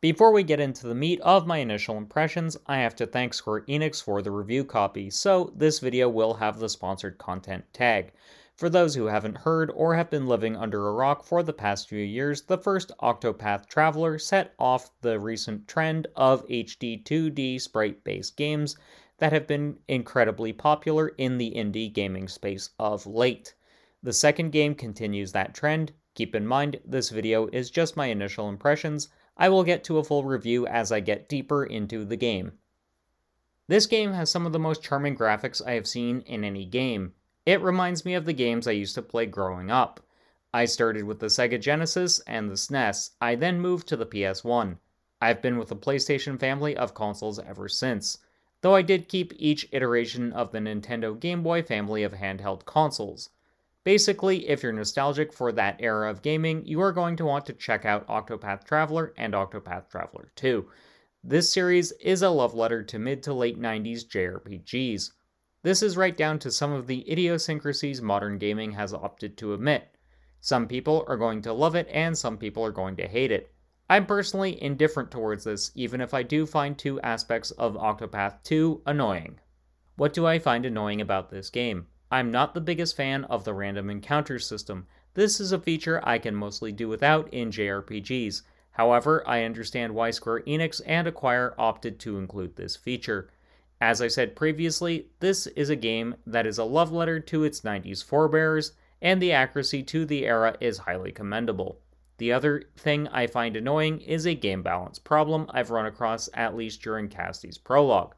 Before we get into the meat of my initial impressions, I have to thank Square Enix for the review copy, so this video will have the sponsored content tag. For those who haven't heard or have been living under a rock for the past few years, the first Octopath Traveler set off the recent trend of HD 2D sprite-based games that have been incredibly popular in the indie gaming space of late. The second game continues that trend. Keep in mind, this video is just my initial impressions. I will get to a full review as I get deeper into the game. This game has some of the most charming graphics I have seen in any game. It reminds me of the games I used to play growing up. I started with the Sega Genesis and the SNES. I then moved to the PS1. I've been with the PlayStation family of consoles ever since, though I did keep each iteration of the Nintendo Game Boy family of handheld consoles. Basically, if you're nostalgic for that era of gaming, you are going to want to check out Octopath Traveler and Octopath Traveler 2. This series is a love letter to mid to late 90s JRPGs. This is right down to some of the idiosyncrasies modern gaming has opted to omit. Some people are going to love it and some people are going to hate it. I'm personally indifferent towards this, even if I do find two aspects of Octopath 2 annoying. What do I find annoying about this game? I'm not the biggest fan of the random encounter system. This is a feature I can mostly do without in JRPGs. However, I understand why Square Enix and Acquire opted to include this feature. As I said previously, this is a game that is a love letter to its 90s forebears, and the accuracy to the era is highly commendable. The other thing I find annoying is a game balance problem I've run across at least during Cassie's prologue.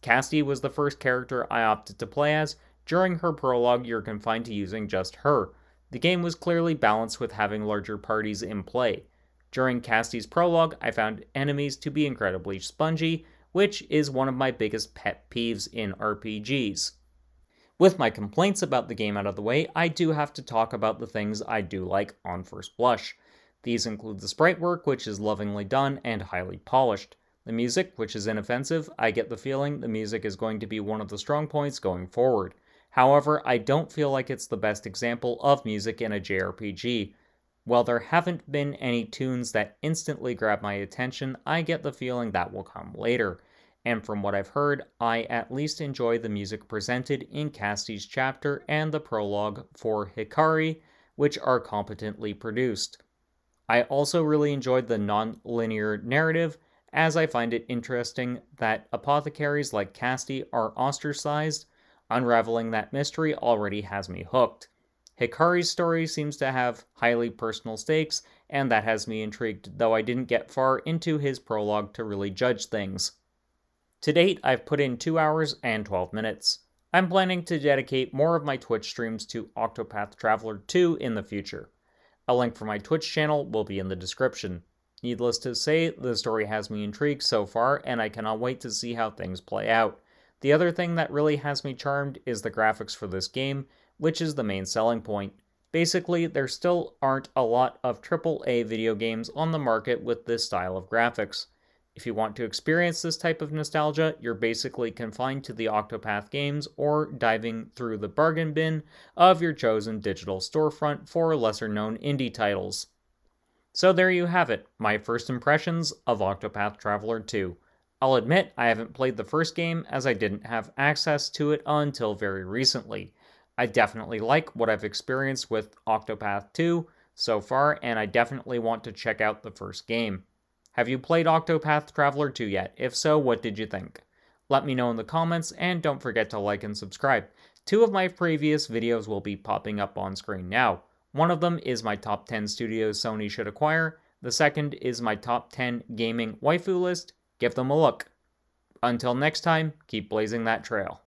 Cassie was the first character I opted to play as. During her prologue, you're confined to using just her. The game was clearly balanced with having larger parties in play. During Cassie's prologue, I found enemies to be incredibly spongy, which is one of my biggest pet peeves in RPGs. With my complaints about the game out of the way, I do have to talk about the things I do like on first blush. These include the sprite work, which is lovingly done and highly polished. The music, which is inoffensive. I get the feeling the music is going to be one of the strong points going forward. However, I don't feel like it's the best example of music in a JRPG. While there haven't been any tunes that instantly grab my attention, I get the feeling that will come later. And from what I've heard, I at least enjoy the music presented in Cassie's chapter and the prologue for Hikari, which are competently produced. I also really enjoyed the non-linear narrative, as I find it interesting that apothecaries like Cassie are ostracized. Unraveling that mystery already has me hooked. Hikari's story seems to have highly personal stakes, and that has me intrigued, though I didn't get far into his prologue to really judge things. To date, I've put in 2 hours and 12 minutes. I'm planning to dedicate more of my Twitch streams to Octopath Traveler 2 in the future. A link for my Twitch channel will be in the description. Needless to say, the story has me intrigued so far, and I cannot wait to see how things play out. The other thing that really has me charmed is the graphics for this game, which is the main selling point. Basically, there still aren't a lot of AAA video games on the market with this style of graphics. If you want to experience this type of nostalgia, you're basically confined to the Octopath games or diving through the bargain bin of your chosen digital storefront for lesser-known indie titles. So there you have it, my first impressions of Octopath Traveler 2. I'll admit I haven't played the first game as I didn't have access to it until very recently. I definitely like what I've experienced with Octopath 2 so far, and I definitely want to check out the first game. Have you played Octopath Traveler 2 yet? If so, what did you think? Let me know in the comments, and don't forget to like and subscribe. 2 of my previous videos will be popping up on screen now. One of them is my top 10 studios Sony should acquire. The second is my top 10 gaming waifu list. Give them a look. Until next time, keep blazing that trail.